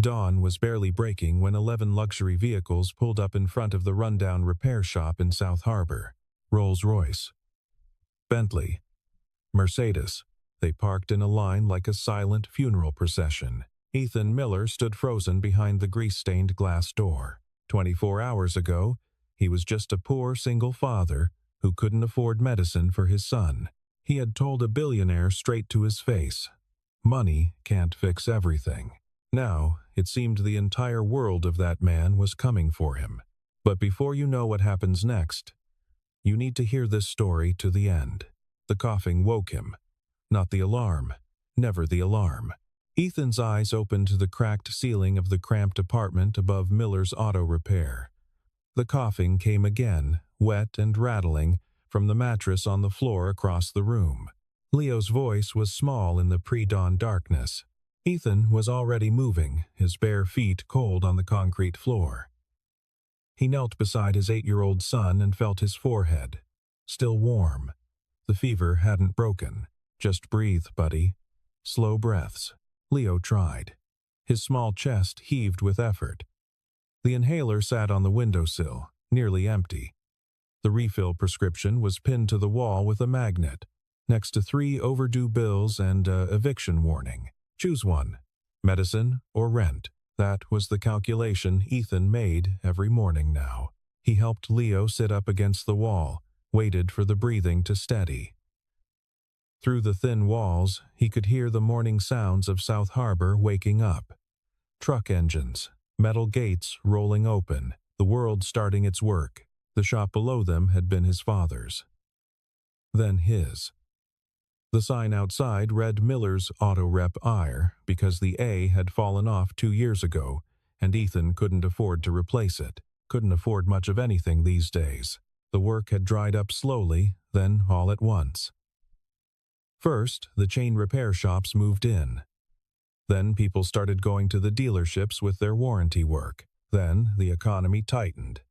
Dawn was barely breaking when 11 luxury vehicles pulled up in front of the rundown repair shop in South Harbor. Rolls-Royce, Bentley, Mercedes. They parked in a line like a silent funeral procession. Ethan Miller stood frozen behind the grease-stained glass door. 24 hours ago, he was just a poor single father who couldn't afford medicine for his son. He had told a billionaire straight to his face, "Money can't fix everything." Now, it seemed the entire world of that man was coming for him. But before you know what happens next, you need to hear this story to the end. The coughing woke him. Not the alarm. Never the alarm. Ethan's eyes opened to the cracked ceiling of the cramped apartment above Miller's Auto Repair. The coughing came again, wet and rattling, from the mattress on the floor across the room. Leo's voice was small in the pre-dawn darkness. Ethan was already moving, his bare feet cold on the concrete floor. He knelt beside his 8-year-old son and felt his forehead. Still warm. The fever hadn't broken. "Just breathe, buddy." Slow breaths. Leo tried. His small chest heaved with effort. The inhaler sat on the windowsill, nearly empty. The refill prescription was pinned to the wall with a magnet, next to 3 overdue bills and an eviction warning. Choose one, medicine or rent. That was the calculation Ethan made every morning now. He helped Leo sit up against the wall, waited for the breathing to steady. Through the thin walls, he could hear the morning sounds of South Harbor waking up. Truck engines, metal gates rolling open, the world starting its work. The shop below them had been his father's. Then his. The sign outside read Miller's Auto Rep Ire because the A had fallen off 2 years ago, and Ethan couldn't afford to replace it. Couldn't afford much of anything these days. The work had dried up slowly, then all at once. First, the chain repair shops moved in. Then people started going to the dealerships with their warranty work. Then the economy tightened,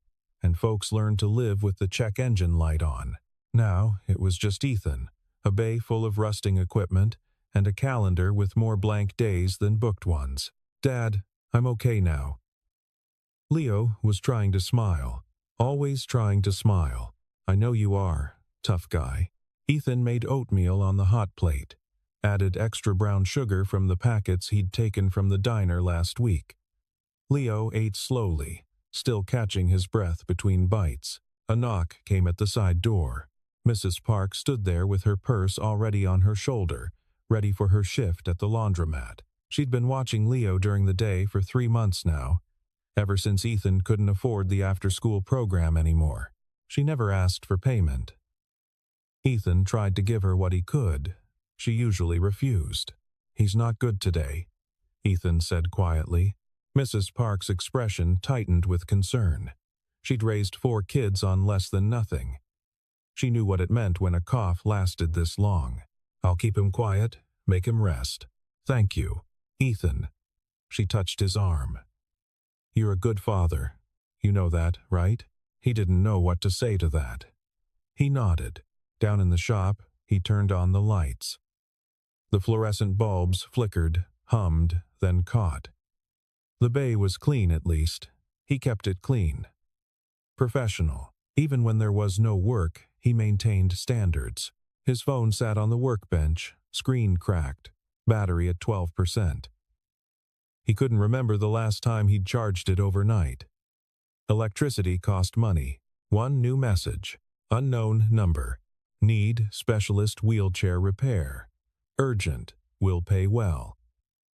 and folks learned to live with the check engine light on. Now it was just Ethan, a bay full of rusting equipment, and a calendar with more blank days than booked ones. "Dad, I'm okay now." Leo was trying to smile, always trying to smile. "I know you are, tough guy." Ethan made oatmeal on the hot plate, added extra brown sugar from the packets he'd taken from the diner last week. Leo ate slowly, still catching his breath between bites. A knock came at the side door. Mrs. Park stood there with her purse already on her shoulder, ready for her shift at the laundromat. She'd been watching Leo during the day for 3 months now, ever since Ethan couldn't afford the after-school program anymore. She never asked for payment. Ethan tried to give her what he could. She usually refused. "He's not good today," Ethan said quietly. Mrs. Park's expression tightened with concern. She'd raised 4 kids on less than nothing. She knew what it meant when a cough lasted this long. "I'll keep him quiet, make him rest." "Thank you, Ethan." She touched his arm. "You're a good father. You know that, right?" He didn't know what to say to that. He nodded. Down in the shop, he turned on the lights. The fluorescent bulbs flickered, hummed, then caught. The bay was clean at least. He kept it clean. Professional. Even when there was no work, he maintained standards. His phone sat on the workbench, screen cracked, battery at 12%. He couldn't remember the last time he'd charged it overnight. Electricity cost money. One new message. Unknown number. Need specialist wheelchair repair. Urgent. Will pay well.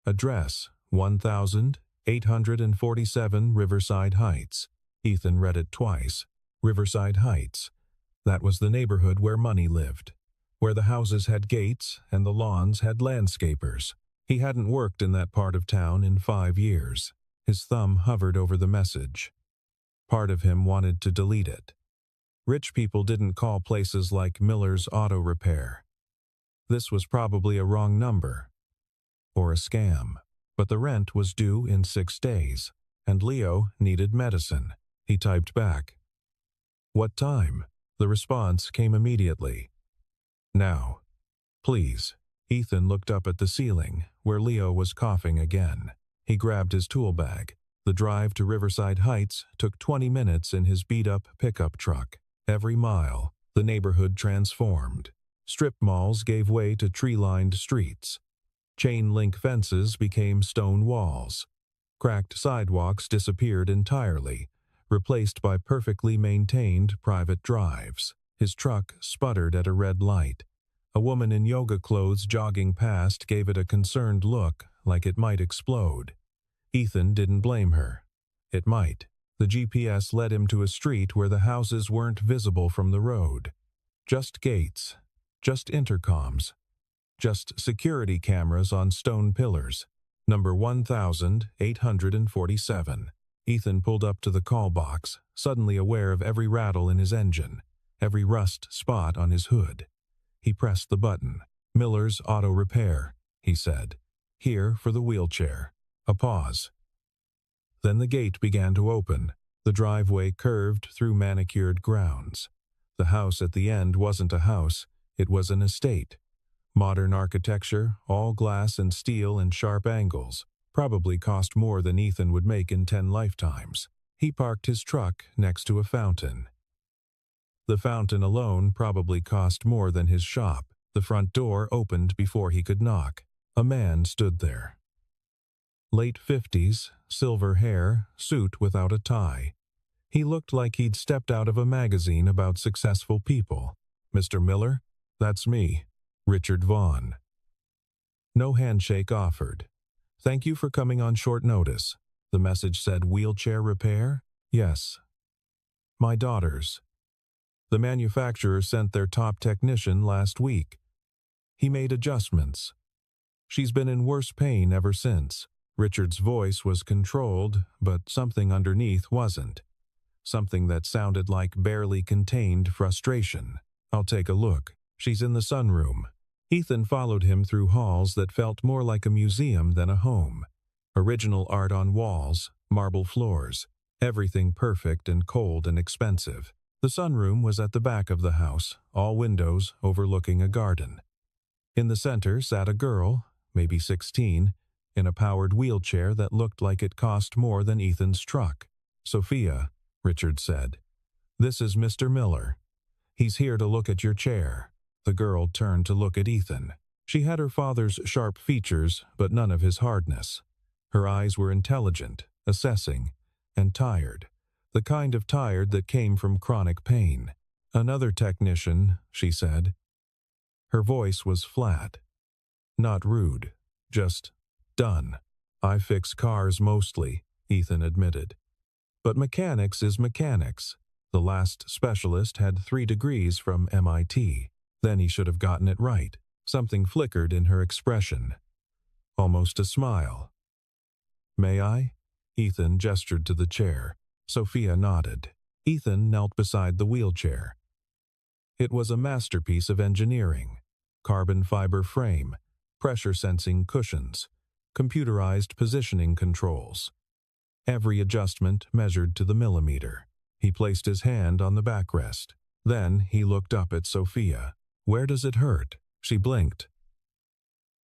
Address 1847 Riverside Heights. Ethan read it twice. Riverside Heights. That was the neighborhood where money lived, where the houses had gates and the lawns had landscapers. He hadn't worked in that part of town in 5 years. His thumb hovered over the message. Part of him wanted to delete it. Rich people didn't call places like Miller's Auto Repair. This was probably a wrong number. Or a scam. But the rent was due in 6 days, and Leo needed medicine. He typed back. "What time?" The response came immediately. "Now. Please." Ethan looked up at the ceiling, where Leo was coughing again. He grabbed his tool bag. The drive to Riverside Heights took 20 minutes in his beat-up pickup truck. Every mile, the neighborhood transformed. Strip malls gave way to tree-lined streets. Chain-link fences became stone walls. Cracked sidewalks disappeared entirely, replaced by perfectly maintained private drives. His truck sputtered at a red light. A woman in yoga clothes jogging past gave it a concerned look, like it might explode. Ethan didn't blame her. It might. The GPS led him to a street where the houses weren't visible from the road. Just gates. Just intercoms. Just security cameras on stone pillars. Number 1847. Ethan pulled up to the call box, suddenly aware of every rattle in his engine, every rust spot on his hood. He pressed the button. "Miller's Auto Repair," he said. "Here for the wheelchair." A pause. Then the gate began to open. The driveway curved through manicured grounds. The house at the end wasn't a house, it was an estate. Modern architecture, all glass and steel in sharp angles, probably cost more than Ethan would make in 10 lifetimes. He parked his truck next to a fountain. The fountain alone probably cost more than his shop. The front door opened before he could knock. A man stood there. Late 50s, silver hair, suit without a tie. He looked like he'd stepped out of a magazine about successful people. "Mr. Miller?" "That's me. Richard Vaughn." No handshake offered. "Thank you for coming on short notice." The message said, "Wheelchair repair?" "Yes." "My daughter's." The manufacturer sent their top technician last week. He made adjustments. "She's been in worse pain ever since." Richard's voice was controlled, but something underneath wasn't. Something that sounded like barely contained frustration. "I'll take a look. She's in the sunroom." Ethan followed him through halls that felt more like a museum than a home. Original art on walls, marble floors, everything perfect and cold and expensive. The sunroom was at the back of the house, all windows overlooking a garden. In the center sat a girl, maybe 16, in a powered wheelchair that looked like it cost more than Ethan's truck. "Sophia," Richard said. "This is Mr. Miller. He's here to look at your chair." The girl turned to look at Ethan. She had her father's sharp features, but none of his hardness. Her eyes were intelligent, assessing, and tired. The kind of tired that came from chronic pain. "Another technician," she said. Her voice was flat. Not rude, just done. "I fix cars mostly," Ethan admitted. "But mechanics is mechanics." The last specialist had 3 degrees from MIT. Then he should have gotten it right. Something flickered in her expression. Almost a smile. "May I?" Ethan gestured to the chair. Sophia nodded. Ethan knelt beside the wheelchair. It was a masterpiece of engineering. Carbon fiber frame, pressure-sensing cushions, computerized positioning controls. Every adjustment measured to the millimeter. He placed his hand on the backrest. Then he looked up at Sophia. "Where does it hurt?" She blinked.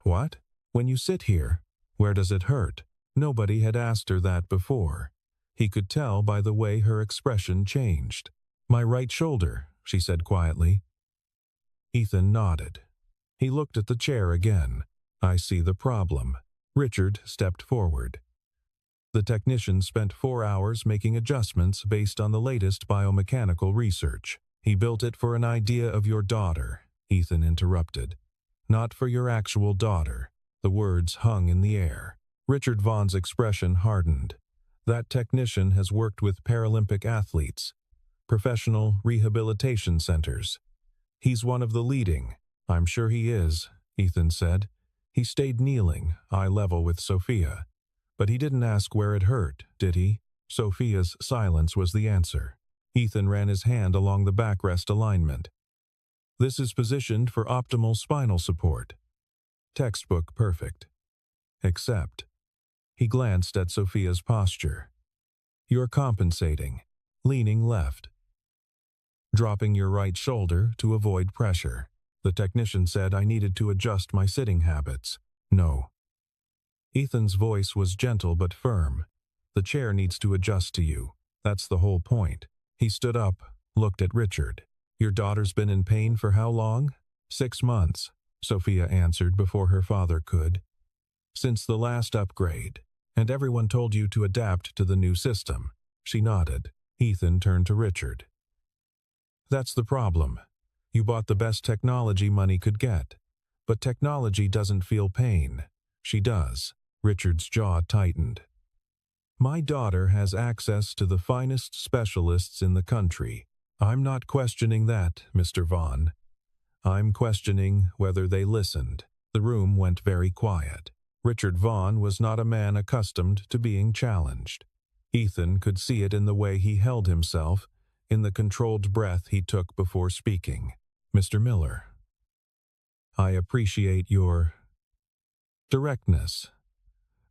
"What?" "When you sit here, where does it hurt?" Nobody had asked her that before. He could tell by the way her expression changed. "My right shoulder," she said quietly. Ethan nodded. He looked at the chair again. "I see the problem." Richard stepped forward. The technician spent 4 hours making adjustments based on the latest biomechanical research. "He built it for an idea of your daughter," Ethan interrupted. "Not for your actual daughter." The words hung in the air. Richard Vaughn's expression hardened. "That technician has worked with Paralympic athletes, professional rehabilitation centers. He's one of the leading." "I'm sure he is," Ethan said. He stayed kneeling, eye level with Sophia. But he didn't ask where it hurt, did he? Sophia's silence was the answer. Ethan ran his hand along the backrest alignment. "This is positioned for optimal spinal support. Textbook perfect. Except." He glanced at Sophia's posture. "You're compensating, leaning left, dropping your right shoulder to avoid pressure. The technician said I needed to adjust my sitting habits." "No." Ethan's voice was gentle but firm. The chair needs to adjust to you. That's the whole point. He stood up, looked at Richard. Your daughter's been in pain for how long? 6 months, Sophia answered before her father could. Since the last upgrade. And everyone told you to adapt to the new system. She nodded. Ethan turned to Richard. That's the problem. You bought the best technology money could get. But technology doesn't feel pain. She does. Richard's jaw tightened. My daughter has access to the finest specialists in the country. I'm not questioning that, Mr. Vaughn. I'm questioning whether they listened. The room went very quiet. Richard Vaughn was not a man accustomed to being challenged. Ethan could see it in the way he held himself, in the controlled breath he took before speaking. Mr. Miller, I appreciate your directness.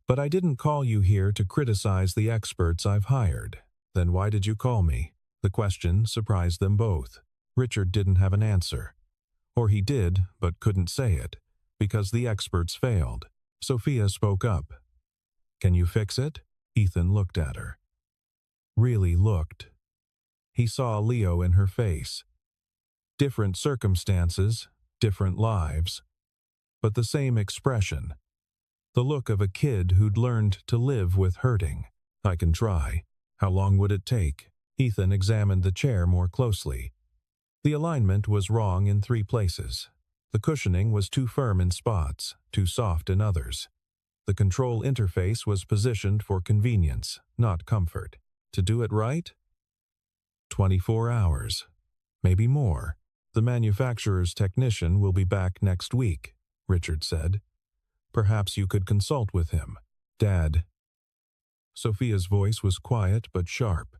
But I didn't call you here to criticize the experts I've hired. Then why did you call me? The question surprised them both. Richard didn't have an answer. Or he did, but couldn't say it, because the experts failed. Sophia spoke up. Can you fix it? Ethan looked at her. Really looked. He saw Leo in her face. Different circumstances, different lives, but the same expression. The look of a kid who'd learned to live with hurting. I can try. How long would it take? Ethan examined the chair more closely. The alignment was wrong in 3 places. The cushioning was too firm in spots, too soft in others. The control interface was positioned for convenience, not comfort. To do it right? 24 hours. Maybe more. The manufacturer's technician will be back next week, Richard said. Perhaps you could consult with him. Dad. Sophia's voice was quiet but sharp.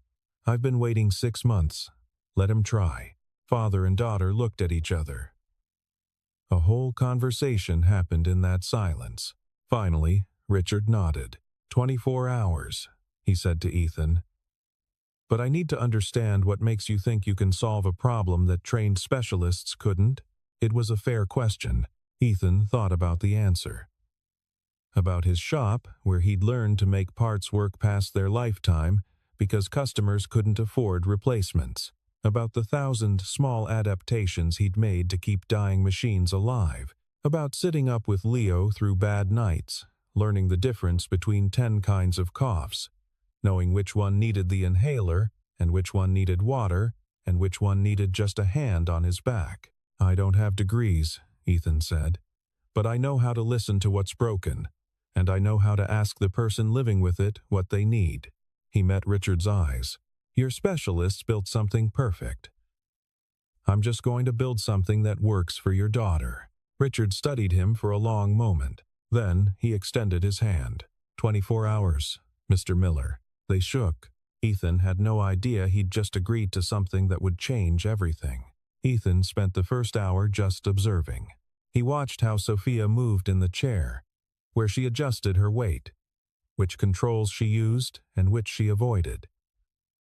I've been waiting 6 months. Let him try. Father and daughter looked at each other. A whole conversation happened in that silence. Finally, Richard nodded. 24 hours, he said to Ethan. But I need to understand what makes you think you can solve a problem that trained specialists couldn't. It was a fair question. Ethan thought about the answer. About his shop, where he'd learned to make parts work past their lifetime because customers couldn't afford replacements. About the 1,000 small adaptations he'd made to keep dying machines alive. About sitting up with Leo through bad nights, learning the difference between 10 kinds of coughs, knowing which one needed the inhaler, and which one needed water, and which one needed just a hand on his back. I don't have degrees, Ethan said, but I know how to listen to what's broken, and I know how to ask the person living with it what they need. He met Richard's eyes. Your specialists built something perfect. I'm just going to build something that works for your daughter. Richard studied him for a long moment. Then he extended his hand. 24 hours, Mr. Miller. They shook. Ethan had no idea he'd just agreed to something that would change everything. Ethan spent the first hour just observing. He watched how Sophia moved in the chair, where she adjusted her weight, which controls she used and which she avoided.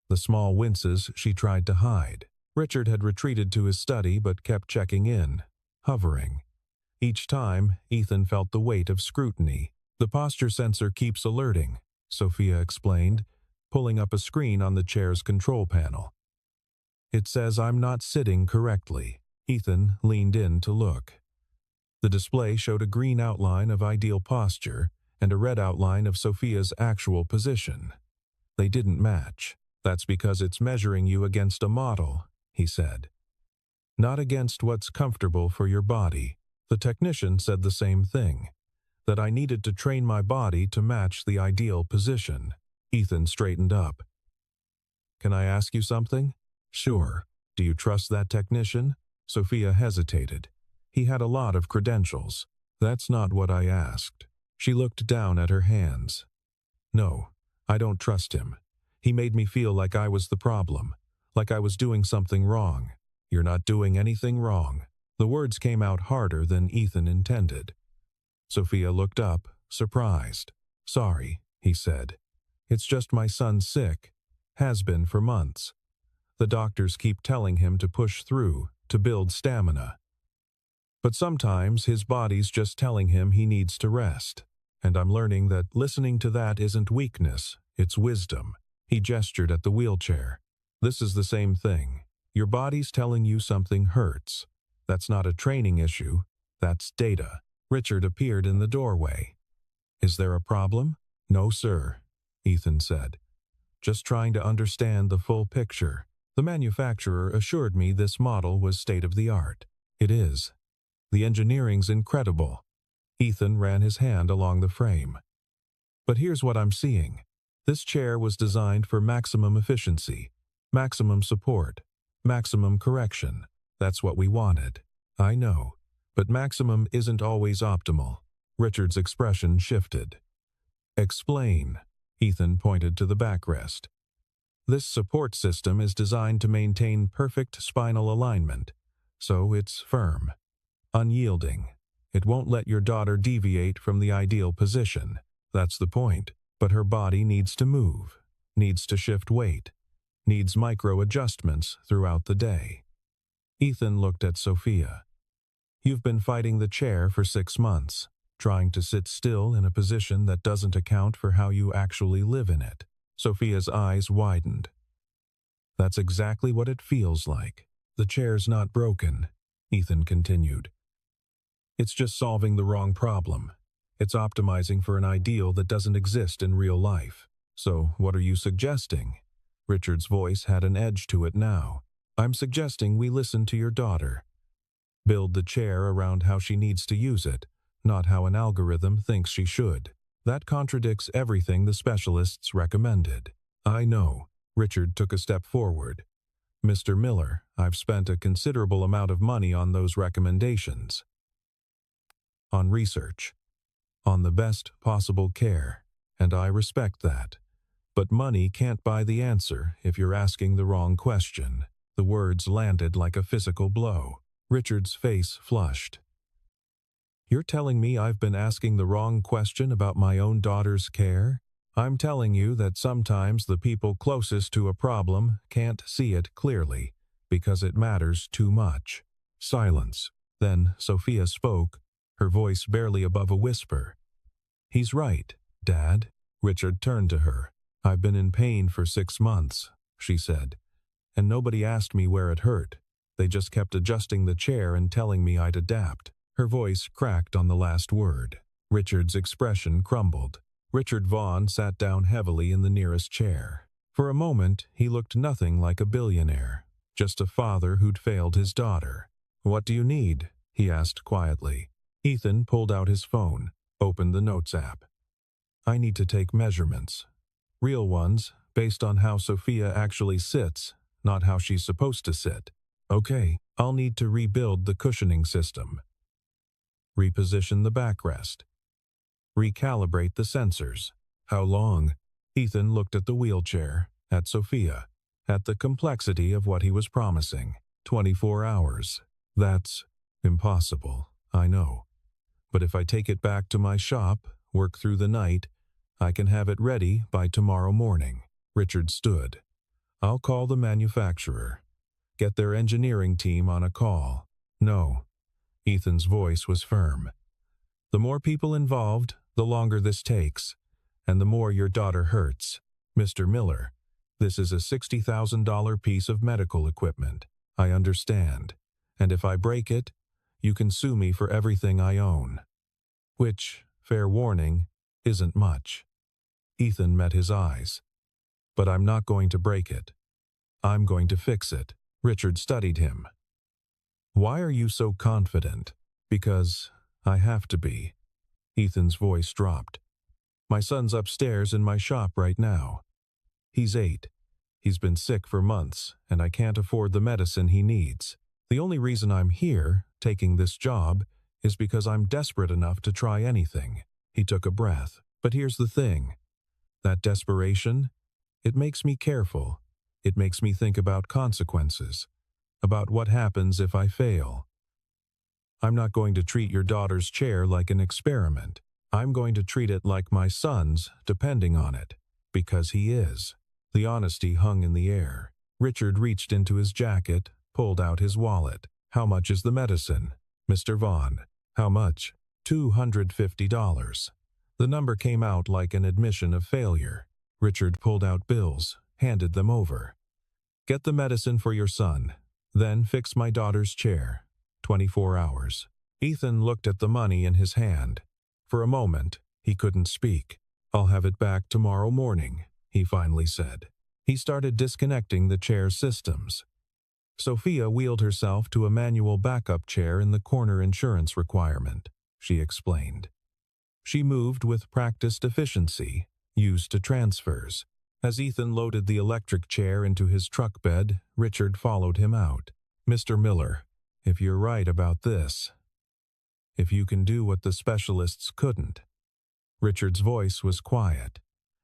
The small winces she tried to hide. Richard had retreated to his study but kept checking in, hovering. Each time, Ethan felt the weight of scrutiny. The posture sensor keeps alerting, Sophia explained, pulling up a screen on the chair's control panel. It says I'm not sitting correctly. Ethan leaned in to look. The display showed a green outline of ideal posture and a red outline of Sophia's actual position. They didn't match. That's because it's measuring you against a model, he said. Not against what's comfortable for your body. The technician said the same thing, that I needed to train my body to match the ideal position. Ethan straightened up. Can I ask you something? Sure. Do you trust that technician? Sophia hesitated. He had a lot of credentials. That's not what I asked. She looked down at her hands. No, I don't trust him. He made me feel like I was the problem, like I was doing something wrong. You're not doing anything wrong. The words came out harder than Ethan intended. Sophia looked up, surprised. Sorry, he said. It's just my son's sick. Has been for months. The doctors keep telling him to push through, to build stamina. But sometimes his body's just telling him he needs to rest. And I'm learning that listening to that isn't weakness, it's wisdom. He gestured at the wheelchair. This is the same thing. Your body's telling you something hurts. That's not a training issue, that's data. Richard appeared in the doorway. Is there a problem? No, sir, Ethan said. Just trying to understand the full picture. The manufacturer assured me this model was state-of-the-art. It is. The engineering's incredible. Ethan ran his hand along the frame. But here's what I'm seeing. This chair was designed for maximum efficiency, maximum support, maximum correction. That's what we wanted. I know. But maximum isn't always optimal. Richard's expression shifted. Explain. Ethan pointed to the backrest. This support system is designed to maintain perfect spinal alignment, so it's firm, unyielding. It won't let your daughter deviate from the ideal position. That's the point. But her body needs to move, needs to shift weight, needs micro-adjustments throughout the day. Ethan looked at Sophia. You've been fighting the chair for 6 months, trying to sit still in a position that doesn't account for how you actually live in it. Sophia's eyes widened. That's exactly what it feels like. The chair's not broken, Ethan continued. It's just solving the wrong problem. It's optimizing for an ideal that doesn't exist in real life. So, what are you suggesting? Richard's voice had an edge to it now. I'm suggesting we listen to your daughter. Build the chair around how she needs to use it, not how an algorithm thinks she should. That contradicts everything the specialists recommended. I know. Richard took a step forward. Mr. Miller, I've spent a considerable amount of money on those recommendations. On research. On the best possible care, and I respect that. But money can't buy the answer if you're asking the wrong question. The words landed like a physical blow. Richard's face flushed. You're telling me I've been asking the wrong question about my own daughter's care? I'm telling you that sometimes the people closest to a problem can't see it clearly, because it matters too much. Silence. Then Sophia spoke, her voice barely above a whisper. He's right, Dad. Richard turned to her. I've been in pain for 6 months, she said, and nobody asked me where it hurt. They just kept adjusting the chair and telling me I'd adapt. Her voice cracked on the last word. Richard's expression crumbled. Richard Vaughn sat down heavily in the nearest chair. For a moment, he looked nothing like a billionaire, just a father who'd failed his daughter. What do you need? He asked quietly. Ethan pulled out his phone, opened the Notes app. I need to take measurements. Real ones, based on how Sophia actually sits, not how she's supposed to sit. Okay, I'll need to rebuild the cushioning system. Reposition the backrest. Recalibrate the sensors. How long? Ethan looked at the wheelchair, at Sophia, at the complexity of what he was promising. 24 hours. That's impossible, I know. But if I take it back to my shop, work through the night, I can have it ready by tomorrow morning. Richard stood. I'll call the manufacturer. Get their engineering team on a call. No. Ethan's voice was firm. The more people involved, the longer this takes, and the more your daughter hurts. Mr. Miller, this is a $60,000 piece of medical equipment. I understand. And if I break it, you can sue me for everything I own. Which, fair warning, isn't much. Ethan met his eyes. But I'm not going to break it. I'm going to fix it. Richard studied him. Why are you so confident? Because I have to be. Ethan's voice dropped. My son's upstairs in my shop right now. He's 8. He's been sick for months, and I can't afford the medicine he needs. The only reason I'm here, taking this job, is because I'm desperate enough to try anything. He took a breath. But here's the thing. That desperation, it makes me careful. It makes me think about consequences, about what happens if I fail. I'm not going to treat your daughter's chair like an experiment. I'm going to treat it like my son's, depending on it, because he is. The honesty hung in the air. Richard reached into his jacket, pulled out his wallet. How much is the medicine? Mr. Vaughn. How much? $250. The number came out like an admission of failure. Richard pulled out bills, handed them over. "Get the medicine for your son. Then fix my daughter's chair. 24 hours. Ethan looked at the money in his hand. For a moment, he couldn't speak. "I'll have it back tomorrow morning," he finally said. He started disconnecting the chair's systems. Sophia wheeled herself to a manual backup chair in the corner insurance requirement, she explained. She moved with practiced efficiency, used to transfers. As Ethan loaded the electric chair into his truck bed, Richard followed him out. "Mr. Miller, if you're right about this, if you can do what the specialists couldn't." Richard's voice was quiet.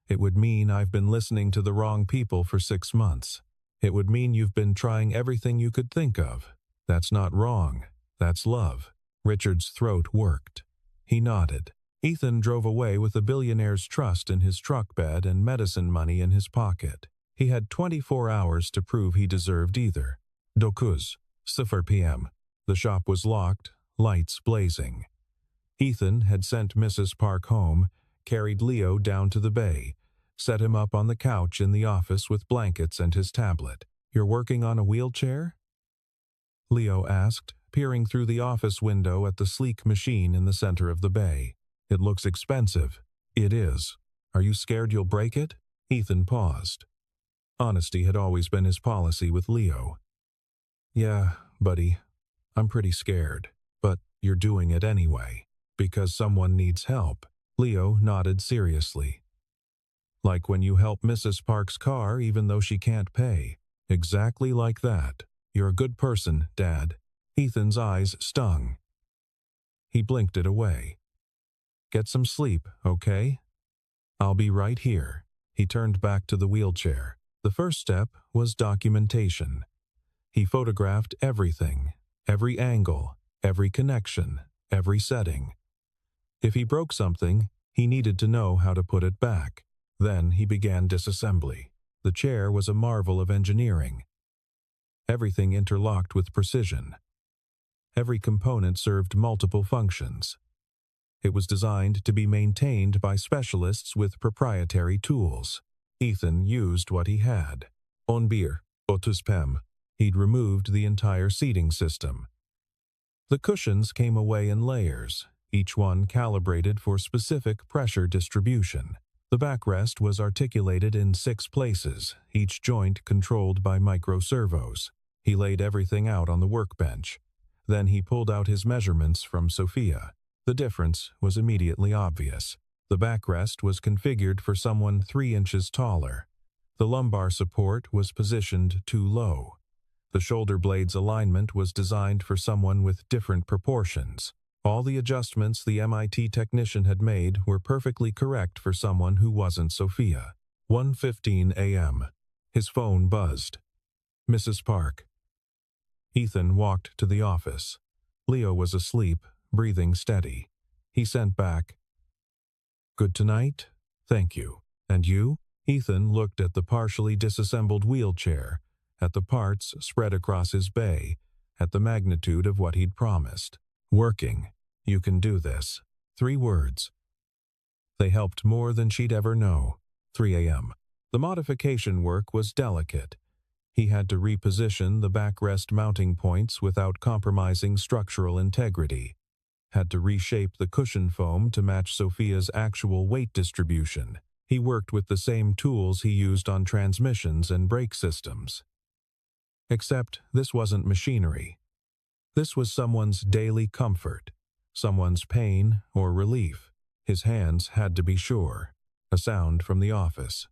"It would mean I've been listening to the wrong people for 6 months. It would mean you've been trying everything you could think of. That's not wrong. That's love." Richard's throat worked. He nodded. Ethan drove away with the billionaire's trust in his truck bed and medicine money in his pocket. He had 24 hours to prove he deserved either. 9:00 p.m. The shop was locked, lights blazing. Ethan had sent Mrs. Park home, carried Leo down to the bay, set him up on the couch in the office with blankets and his tablet. "You're working on a wheelchair?" Leo asked, peering through the office window at the sleek machine in the center of the bay. "It looks expensive." "It is. Are you scared you'll break it?" Ethan paused. Honesty had always been his policy with Leo. "Yeah, buddy, I'm pretty scared, but you're doing it anyway, because someone needs help." Leo nodded seriously. "Like when you help Mrs. Park's car even though she can't pay. Exactly like that. You're a good person, Dad." Ethan's eyes stung. He blinked it away. "Get some sleep, okay? I'll be right here." He turned back to the wheelchair. The first step was documentation. He photographed everything, every angle, every connection, every setting. If he broke something, he needed to know how to put it back. Then he began disassembly. The chair was a marvel of engineering. Everything interlocked with precision. Every component served multiple functions. It was designed to be maintained by specialists with proprietary tools. Ethan used what he had. "Onbier, otuspem." He'd removed the entire seating system. The cushions came away in layers, each one calibrated for specific pressure distribution. The backrest was articulated in 6 places, each joint controlled by microservos. He laid everything out on the workbench. Then he pulled out his measurements from Sophia. The difference was immediately obvious. The backrest was configured for someone 3 inches taller. The lumbar support was positioned too low. The shoulder blade's alignment was designed for someone with different proportions. All the adjustments the MIT technician had made were perfectly correct for someone who wasn't Sophia. 1:15 a.m. His phone buzzed. "Mrs. Park." Ethan walked to the office. Leo was asleep, breathing steady. He sent back, "Good tonight? Thank you. And you?" Ethan looked at the partially disassembled wheelchair, at the parts spread across his bay, at the magnitude of what he'd promised. "Working. You can do this." 3 words. They helped more than she'd ever know. 3 a.m. The modification work was delicate. He had to reposition the backrest mounting points without compromising structural integrity. Had to reshape the cushion foam to match Sophia's actual weight distribution. He worked with the same tools he used on transmissions and brake systems. Except this wasn't machinery. This was someone's daily comfort, someone's pain or relief. His hands had to be sure. A sound from the office.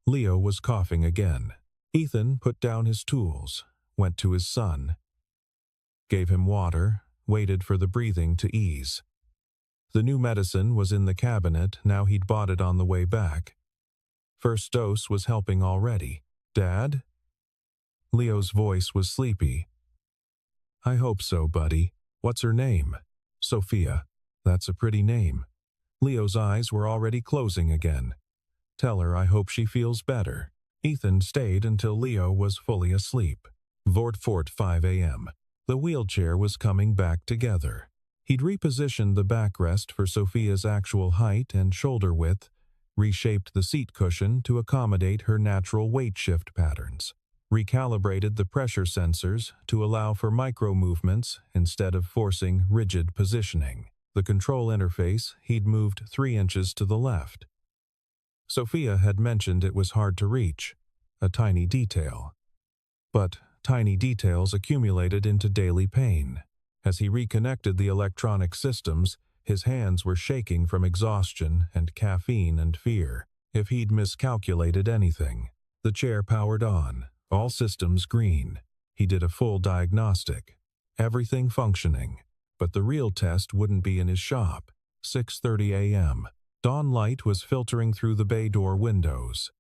Leo was coughing again. Ethan put down his tools, went to his son, gave him water, waited for the breathing to ease. The new medicine was in the cabinet, now he'd bought it on the way back. First dose was helping already. "Dad?" Leo's voice was sleepy. "I hope so, buddy. What's her name?" "Sophia." "That's a pretty name." Leo's eyes were already closing again. "Tell her I hope she feels better." Ethan stayed until Leo was fully asleep. 5 a.m. The wheelchair was coming back together. He'd repositioned the backrest for Sophia's actual height and shoulder width, reshaped the seat cushion to accommodate her natural weight shift patterns, recalibrated the pressure sensors to allow for micro-movements instead of forcing rigid positioning. The control interface he'd moved 3 inches to the left. Sophia had mentioned it was hard to reach, a tiny detail. But tiny details accumulated into daily pain. As he reconnected the electronic systems, his hands were shaking from exhaustion and caffeine and fear. If he'd miscalculated anything. The chair powered on, all systems green. He did a full diagnostic. Everything functioning. But the real test wouldn't be in his shop. 6:30 a.m. Dawn light was filtering through the bay door windows.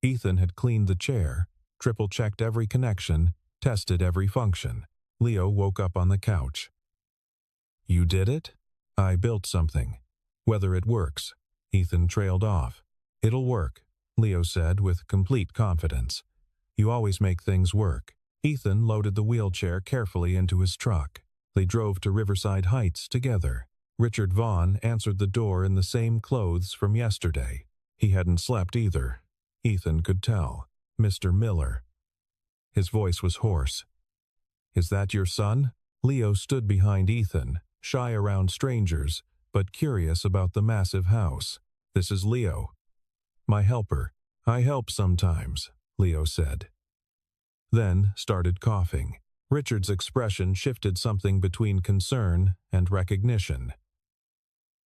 Ethan had cleaned the chair, triple-checked every connection, tested every function. Leo woke up on the couch. "You did it? I built something. Whether it works." Ethan trailed off. "It'll work," Leo said with complete confidence. "You always make things work." Ethan loaded the wheelchair carefully into his truck. They drove to Riverside Heights together. Richard Vaughn answered the door in the same clothes from yesterday. He hadn't slept either. Ethan could tell. "Mr. Miller." His voice was hoarse. "Is that your son?" Leo stood behind Ethan, shy around strangers, but curious about the massive house. "This is Leo. My helper. I help sometimes," Leo said. Then started coughing. Richard's expression shifted something between concern and recognition.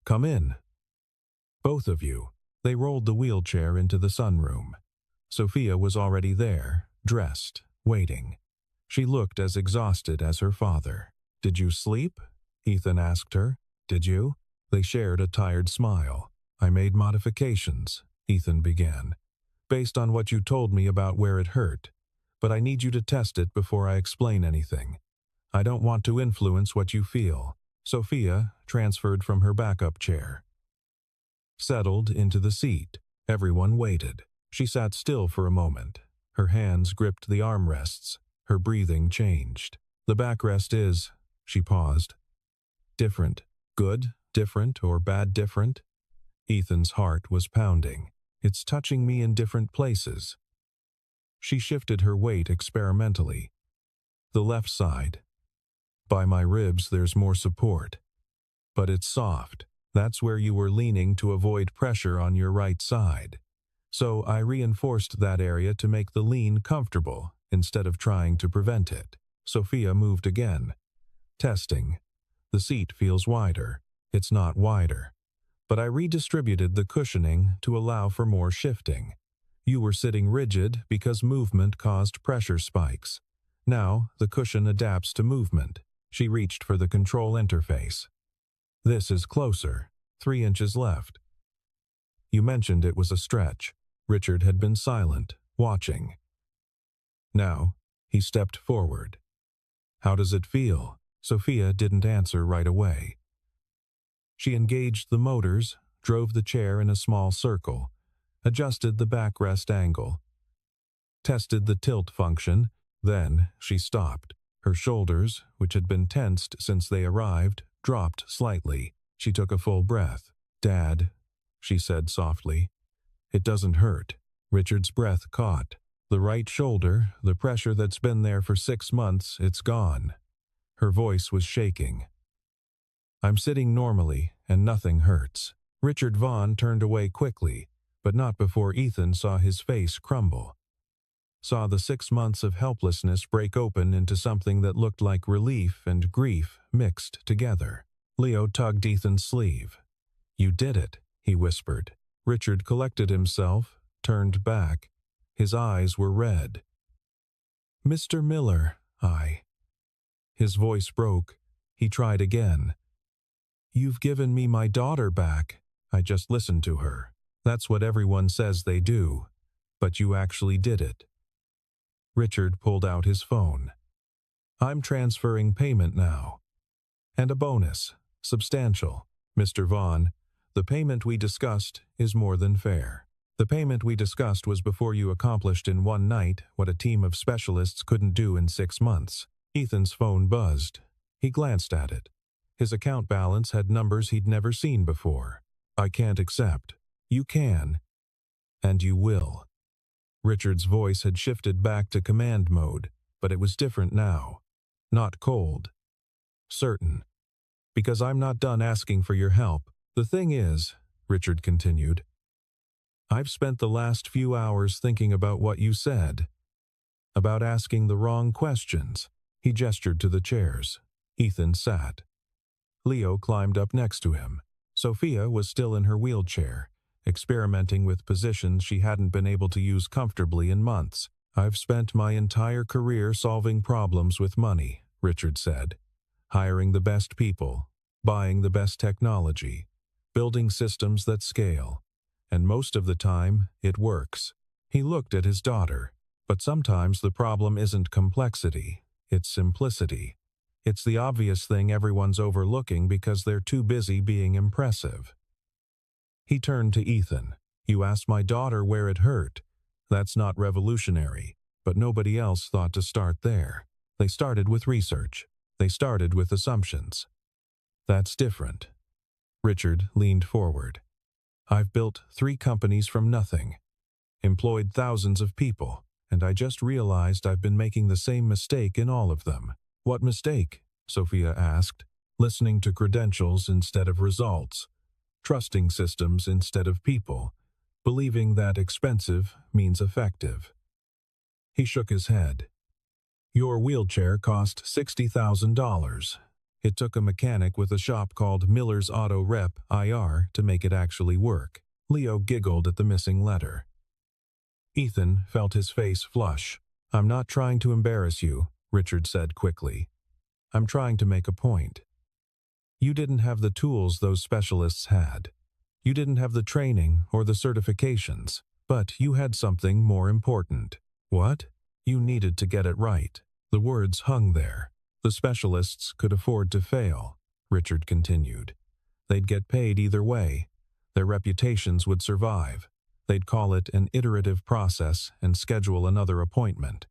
"Come in." "Both of you." They rolled the wheelchair into the sunroom. Sophia was already there, dressed, waiting. She looked as exhausted as her father. "Did you sleep?" Ethan asked her. "Did you?" They shared a tired smile. "I made modifications," Ethan began, "based on what you told me about where it hurt. But I need you to test it before I explain anything. I don't want to influence what you feel." Sophia transferred from her backup chair. Settled into the seat. Everyone waited. She sat still for a moment. Her hands gripped the armrests. Her breathing changed. "The backrest is," she paused, "different. Good, different, or bad different?" Ethan's heart was pounding. "It's touching me in different places." She shifted her weight experimentally. "The left side. By my ribs there's more support. But it's soft. That's where you were leaning to avoid pressure on your right side. So I reinforced that area to make the lean comfortable instead of trying to prevent it." Sophia moved again. Testing. "The seat feels wider." "It's not wider. But I redistributed the cushioning to allow for more shifting. You were sitting rigid because movement caused pressure spikes. Now the cushion adapts to movement." She reached for the control interface. "This is closer. 3 inches left." "You mentioned it was a stretch." Richard had been silent, watching. Now, he stepped forward. "How does it feel?" Sophia didn't answer right away. She engaged the motors, drove the chair in a small circle, adjusted the backrest angle, tested the tilt function, then she stopped. Her shoulders, which had been tensed since they arrived, dropped slightly. She took a full breath. "Dad," she said softly. "It doesn't hurt." Richard's breath caught. "The right shoulder, the pressure that's been there for 6 months, it's gone." Her voice was shaking. "I'm sitting normally, and nothing hurts." Richard Vaughn turned away quickly, but not before Ethan saw his face crumble. Saw the 6 months of helplessness break open into something that looked like relief and grief mixed together. Leo tugged Ethan's sleeve. "You did it," he whispered. Richard collected himself, turned back. His eyes were red. "Mr. Miller, His voice broke. He tried again. "You've given me my daughter back. I just listened to her. That's what everyone says they do. But you actually did it." Richard pulled out his phone. "I'm transferring payment now. And a bonus. Substantial. Mr. Vaughn, the payment we discussed is more than fair. The payment we discussed was before you accomplished in one night what a team of specialists couldn't do in 6 months." Ethan's phone buzzed. He glanced at it. His account balance had numbers he'd never seen before. "I can't accept." "You can. And you will." Richard's voice had shifted back to command mode, but it was different now. Not cold. Certain. "Because I'm not done asking for your help. The thing is," Richard continued, "I've spent the last few hours thinking about what you said. About asking the wrong questions." He gestured to the chairs. Ethan sat. Leo climbed up next to him. Sophia was still in her wheelchair, experimenting with positions she hadn't been able to use comfortably in months. "I've spent my entire career solving problems with money," Richard said. "Hiring the best people, buying the best technology, building systems that scale. And most of the time, it works." He looked at his daughter. "But sometimes the problem isn't complexity, it's simplicity. It's the obvious thing everyone's overlooking because they're too busy being impressive." He turned to Ethan. "You asked my daughter where it hurt. That's not revolutionary, but nobody else thought to start there. They started with research. They started with assumptions. That's different." Richard leaned forward. "I've built 3 companies from nothing, employed thousands of people, and I just realized I've been making the same mistake in all of them." "What mistake?" Sophia asked. "Listening to credentials instead of results. Trusting systems instead of people. Believing that expensive means effective." He shook his head. "Your wheelchair cost $60,000. It took a mechanic with a shop called Miller's Auto Rep IR to make it actually work." Leo giggled at the missing letter. Ethan felt his face flush. "I'm not trying to embarrass you," Richard said quickly. "I'm trying to make a point. You didn't have the tools those specialists had. You didn't have the training or the certifications, but you had something more important." "What?" "You needed to get it right." The words hung there. "The specialists could afford to fail," Richard continued. "They'd get paid either way. Their reputations would survive. They'd call it an iterative process and schedule another appointment.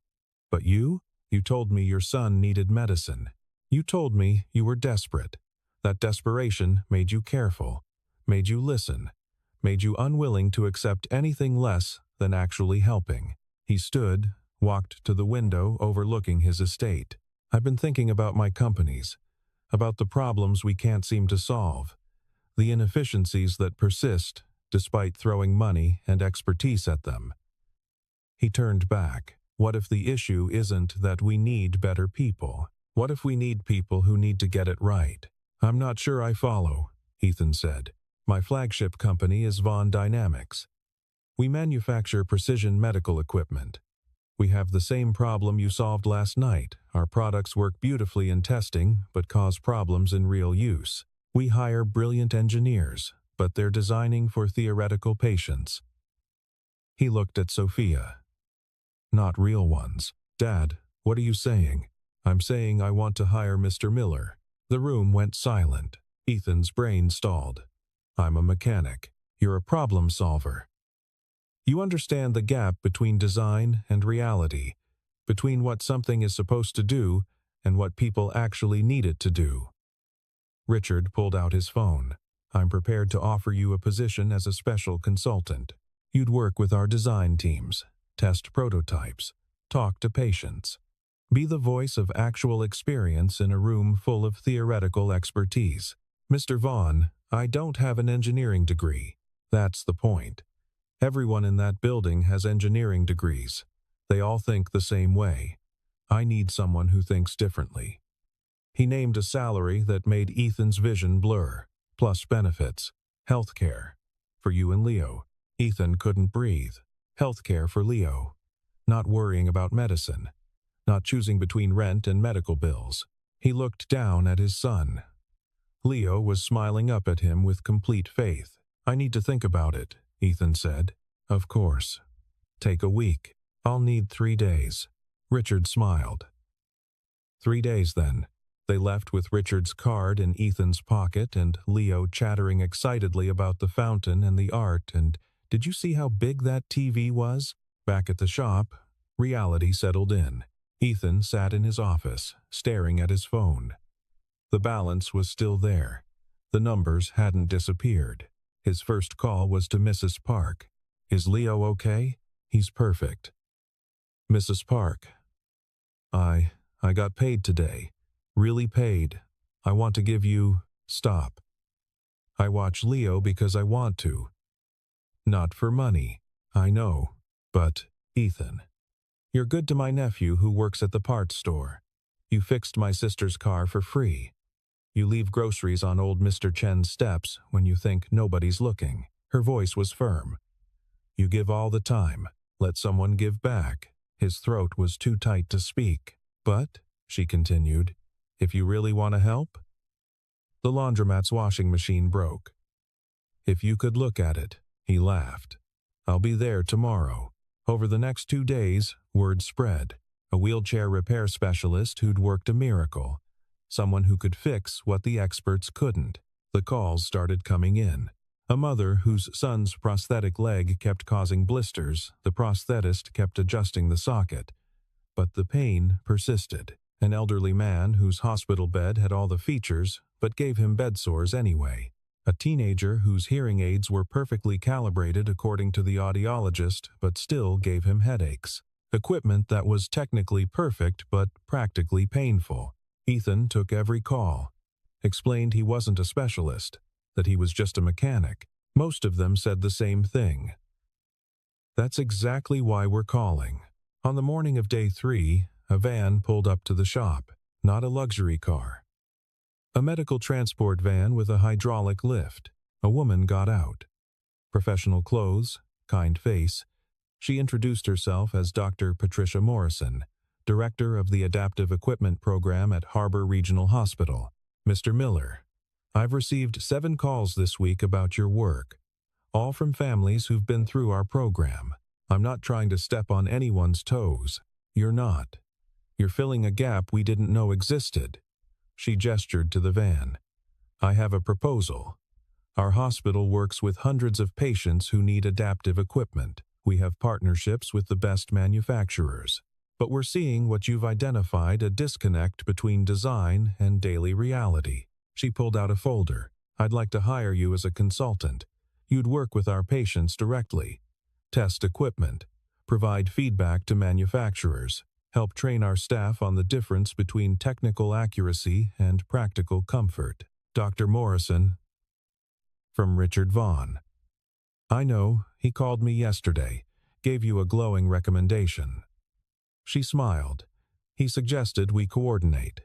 But you told me your son needed medicine. You told me you were desperate. That desperation made you careful, made you listen, made you unwilling to accept anything less than actually helping." He stood, walked to the window overlooking his estate. "I've been thinking about my companies, about the problems we can't seem to solve, the inefficiencies that persist despite throwing money and expertise at them." He turned back. "What if the issue isn't that we need better people? What if we need people who need to get it right?" "I'm not sure I follow," Ethan said. "My flagship company is Vaughn Dynamics. We manufacture precision medical equipment. We have the same problem you solved last night. Our products work beautifully in testing, but cause problems in real use. We hire brilliant engineers, but they're designing for theoretical patients." He looked at Sophia. "Not real ones." "Dad, what are you saying?" "I'm saying I want to hire Mr. Miller." The room went silent. Ethan's brain stalled. "I'm a mechanic. You're a problem solver. You understand the gap between design and reality, between what something is supposed to do and what people actually need it to do." Richard pulled out his phone. "I'm prepared to offer you a position as a special consultant. You'd work with our design teams, test prototypes, talk to patients. Be the voice of actual experience in a room full of theoretical expertise." "Mr. Vaughn, I don't have an engineering degree." "That's the point. Everyone in that building has engineering degrees. They all think the same way. I need someone who thinks differently." He named a salary that made Ethan's vision blur, plus benefits. "Healthcare. For you and Leo." Ethan couldn't breathe. Healthcare for Leo. Not worrying about medicine. Not choosing between rent and medical bills. He looked down at his son. Leo was smiling up at him with complete faith. "I need to think about it," Ethan said. "Of course. Take a week. I'll need 3 days." Richard smiled. 3 days then. They left with Richard's card in Ethan's pocket and Leo chattering excitedly about the fountain and the art and, "Did you see how big that TV was?" Back at the shop, reality settled in. Ethan sat in his office, staring at his phone. The balance was still there. The numbers hadn't disappeared. His first call was to Mrs. Park. "Is Leo okay?" "He's perfect." "Mrs. Park, I got paid today. Really paid. I want to give you—" "Stop. I watch Leo because I want to. Not for money. I know. But, Ethan, you're good to my nephew who works at the parts store. You fixed my sister's car for free. You leave groceries on old Mr. Chen's steps when you think nobody's looking." Her voice was firm. "You give all the time. Let someone give back." His throat was too tight to speak. "But," she continued, "if you really want to help?" The laundromat's washing machine broke. "If you could look at it," he laughed. "I'll be there tomorrow." Over the next 2 days, word spread. A wheelchair repair specialist who'd worked a miracle. Someone who could fix what the experts couldn't. The calls started coming in. A mother whose son's prosthetic leg kept causing blisters. The prosthetist kept adjusting the socket. But the pain persisted. An elderly man whose hospital bed had all the features, but gave him bed sores anyway. A teenager whose hearing aids were perfectly calibrated according to the audiologist, but still gave him headaches. Equipment that was technically perfect, but practically painful. Ethan took every call. Explained he wasn't a specialist, that he was just a mechanic. Most of them said the same thing. "That's exactly why we're calling." On the morning of day 3, a van pulled up to the shop. Not a luxury car. A medical transport van with a hydraulic lift. A woman got out. Professional clothes, kind face. She introduced herself as Dr. Patricia Morrison, Director of the Adaptive Equipment Program at Harbor Regional Hospital. "Mr. Miller, I've received 7 calls this week about your work, all from families who've been through our program. I'm not trying to step on anyone's toes. You're not. You're filling a gap we didn't know existed." She gestured to the van. "I have a proposal. Our hospital works with hundreds of patients who need adaptive equipment. We have partnerships with the best manufacturers. But we're seeing what you've identified, a disconnect between design and daily reality." She pulled out a folder. "I'd like to hire you as a consultant. You'd work with our patients directly. Test equipment. Provide feedback to manufacturers. Help train our staff on the difference between technical accuracy and practical comfort." Dr. Morrison. From Richard Vaughn. "I know, he called me yesterday. Gave you a glowing recommendation." She smiled. "He suggested we coordinate.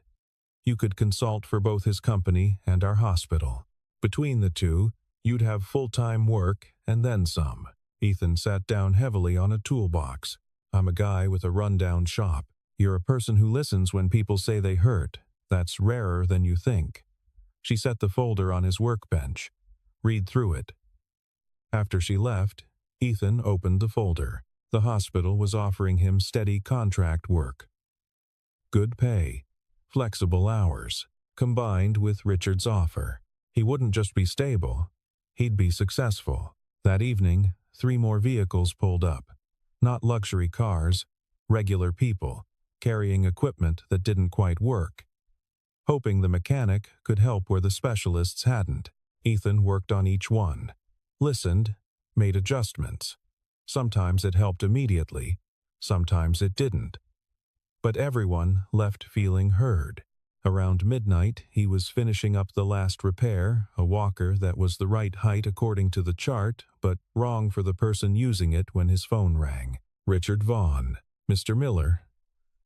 You could consult for both his company and our hospital. Between the two, you'd have full-time work and then some." Ethan sat down heavily on a toolbox. "I'm a guy with a rundown shop. You're a person who listens when people say they hurt. That's rarer than you think." She set the folder on his workbench. "Read through it." After she left, Ethan opened the folder. The hospital was offering him steady contract work. Good pay, flexible hours, combined with Richard's offer. He wouldn't just be stable, he'd be successful. That evening, 3 more vehicles pulled up. Not luxury cars, regular people, carrying equipment that didn't quite work. Hoping the mechanic could help where the specialists hadn't, Ethan worked on each one. Listened, made adjustments. Sometimes it helped immediately, sometimes it didn't. But everyone left feeling heard. Around midnight, he was finishing up the last repair, a walker that was the right height according to the chart, but wrong for the person using it when his phone rang. Richard Vaughn. "Mr. Miller,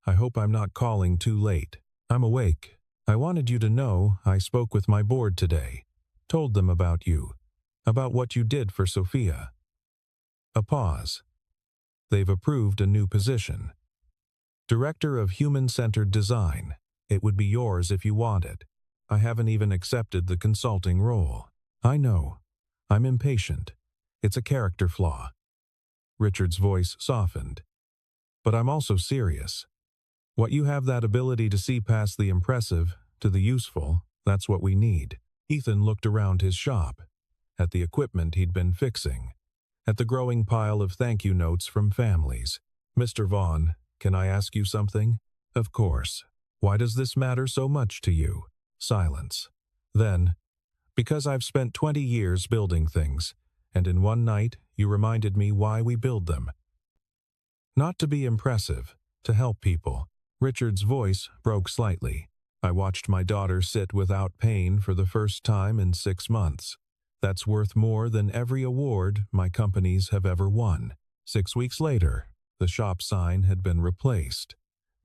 I hope I'm not calling too late. I'm awake. I wanted you to know I spoke with my board today. Told them about you. About what you did for Sophia." A pause. "They've approved a new position. Director of Human-Centered Design. It would be yours if you want it. I haven't even accepted the consulting role. I know. I'm impatient. It's a character flaw." Richard's voice softened. "But I'm also serious. What you have that ability to see past the impressive to the useful, that's what we need." Ethan looked around his shop, at the equipment he'd been fixing, at the growing pile of thank you notes from families. "Mr. Vaughn, can I ask you something?" "Of course. Why does this matter so much to you?" Silence. Then, because I've spent 20 years building things, and in one night you reminded me why we build them. Not to be impressive, to help people. Richard's voice broke slightly. I watched my daughter sit without pain for the first time in 6 months. That's worth more than every award my companies have ever won. 6 weeks later, the shop sign had been replaced.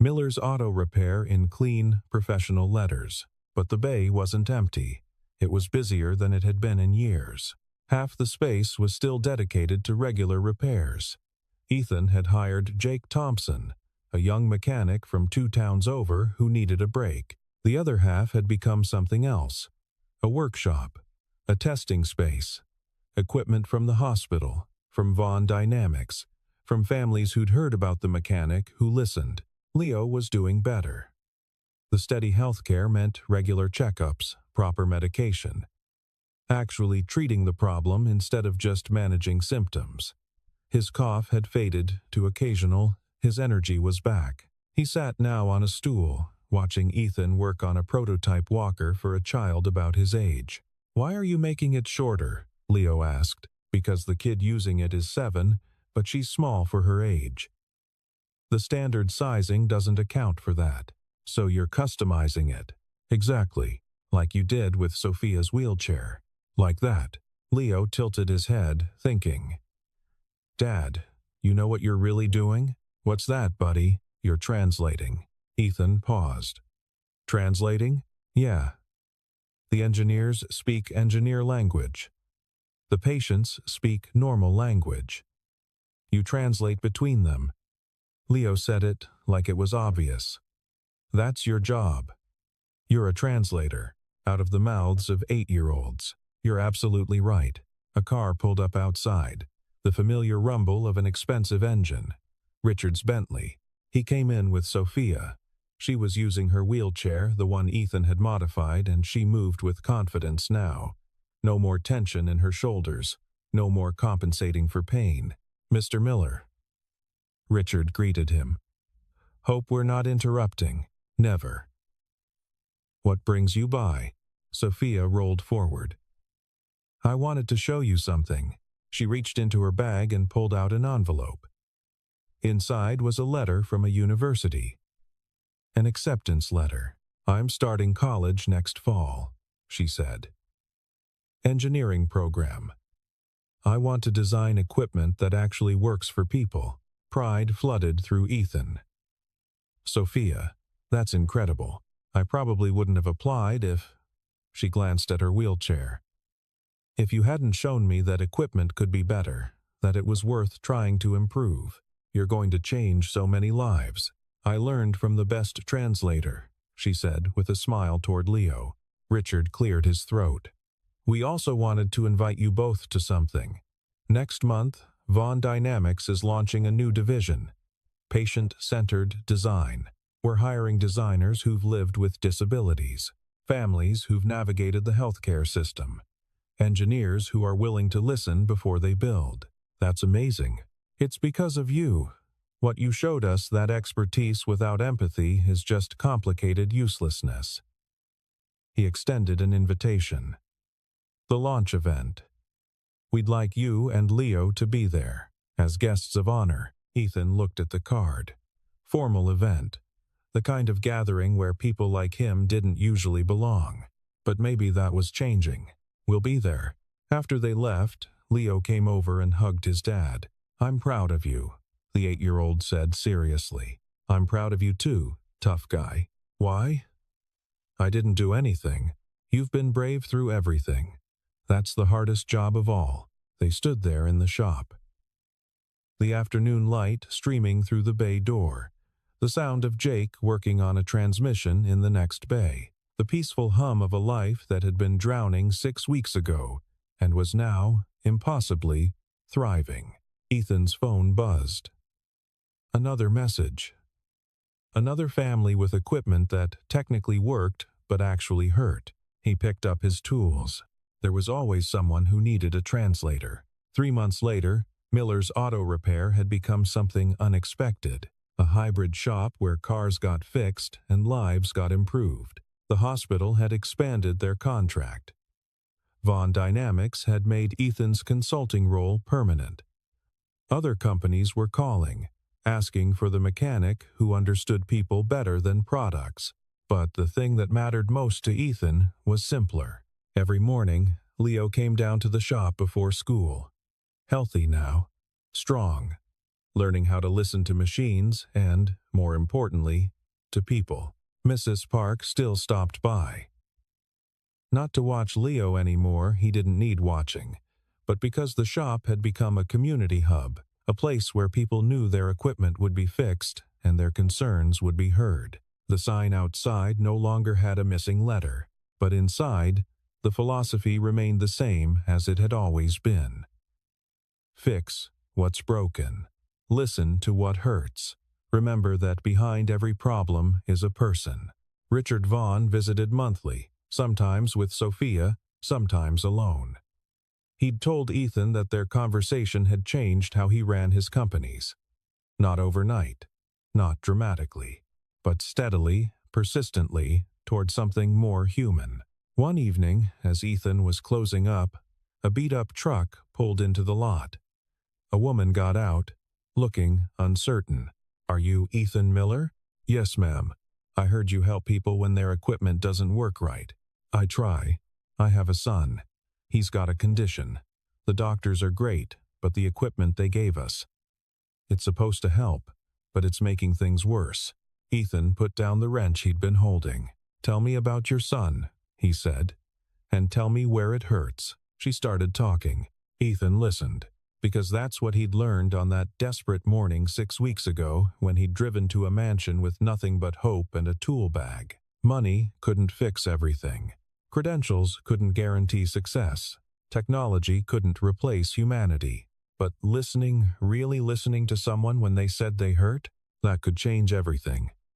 Miller's Auto Repair in clean, professional letters. But the bay wasn't empty. It was busier than it had been in years. Half the space was still dedicated to regular repairs. Ethan had hired Jake Thompson, a young mechanic from 2 towns over who needed a break. The other half had become something else. A workshop, a testing space, equipment from the hospital, from Vaughn Dynamics, from families who'd heard about the mechanic who listened. Leo was doing better. The steady health care meant regular checkups, proper medication. Actually treating the problem instead of just managing symptoms. His cough had faded to occasional. His energy was back. He sat now on a stool, watching Ethan work on a prototype walker for a child about his age. "Why are you making it shorter?" Leo asked. "Because the kid using it is 7, but she's small for her age. The standard sizing doesn't account for that. So you're customizing it." "Exactly. Like you did with Sophia's wheelchair." "Like that." Leo tilted his head, thinking. "Dad, you know what you're really doing?" "What's that, buddy?" "You're translating." Ethan paused. "Translating?" "Yeah. The engineers speak engineer language. The patients speak normal language. You translate between them." Leo said it like it was obvious. "That's your job. You're a translator." Out of the mouths of 8-year-olds. "You're absolutely right." A car pulled up outside. The familiar rumble of an expensive engine. Richard's Bentley. He came in with Sophia. She was using her wheelchair, the one Ethan had modified, and she moved with confidence now. No more tension in her shoulders. No more compensating for pain. "Mr. Miller." Richard greeted him. "Hope we're not interrupting." "Never." "What brings you by?" Sophia rolled forward. "I wanted to show you something." She reached into her bag and pulled out an envelope. Inside was a letter from a university. An acceptance letter. "I'm starting college next fall," she said. "Engineering program. I want to design equipment that actually works for people." Pride flooded through Ethan. "Sophia, that's incredible. I probably wouldn't have applied if..." She glanced at her wheelchair. "If you hadn't shown me that equipment could be better, that it was worth trying to improve. You're going to change so many lives. I learned from the best translator," she said with a smile toward Leo. Richard cleared his throat. "We also wanted to invite you both to something. Next month, Vaughn Dynamics is launching a new division. Patient-centered design. We're hiring designers who've lived with disabilities, families who've navigated the healthcare system, engineers who are willing to listen before they build." "That's amazing." "It's because of you. What you showed us, that expertise without empathy, is just complicated uselessness." He extended an invitation. "The launch event. We'd like you and Leo to be there, as guests of honor." Ethan looked at the card. Formal event. The kind of gathering where people like him didn't usually belong. But maybe that was changing. "We'll be there." After they left, Leo came over and hugged his dad. "I'm proud of you," the 8-year-old said seriously. "I'm proud of you too, tough guy." "Why?" "I didn't do anything. You've been brave through everything. That's the hardest job of all." They stood there in the shop. The afternoon light streaming through the bay door. The sound of Jake working on a transmission in the next bay. The peaceful hum of a life that had been drowning 6 weeks ago and was now, impossibly, thriving. Ethan's phone buzzed. Another message. Another family with equipment that technically worked but actually hurt. He picked up his tools. There was always someone who needed a translator. 3 months later, Miller's Auto Repair had become something unexpected. A hybrid shop where cars got fixed and lives got improved. The hospital had expanded their contract. Vaughn Dynamics had made Ethan's consulting role permanent. Other companies were calling, asking for the mechanic who understood people better than products. But the thing that mattered most to Ethan was simpler. Every morning, Leo came down to the shop before school. Healthy now, strong, learning how to listen to machines and, more importantly, to people. Mrs. Park still stopped by. Not to watch Leo anymore, he didn't need watching, but because the shop had become a community hub, a place where people knew their equipment would be fixed and their concerns would be heard. The sign outside no longer had a missing letter, but inside, the philosophy remained the same as it had always been. Fix what's broken. Listen to what hurts. Remember that behind every problem is a person. Richard Vaughn visited monthly, sometimes with Sophia, sometimes alone. He'd told Ethan that their conversation had changed how he ran his companies. Not overnight, not dramatically, but steadily, persistently, toward something more human. One evening, as Ethan was closing up, a beat-up truck pulled into the lot. A woman got out, looking uncertain. "Are you Ethan Miller?" "Yes, ma'am. I heard you help people when their equipment doesn't work right." "I try. I have a son. He's got a condition. The doctors are great, but the equipment they gave us. It's supposed to help, but it's making things worse." Ethan put down the wrench he'd been holding. "Tell me about your son," he said, "and tell me where it hurts." She started talking. Ethan listened, because that's what he'd learned on that desperate morning 6 weeks ago when he'd driven to a mansion with nothing but hope and a tool bag. Money couldn't fix everything. Credentials couldn't guarantee success. Technology couldn't replace humanity. But listening, really listening to someone when they said they hurt, that could change everything.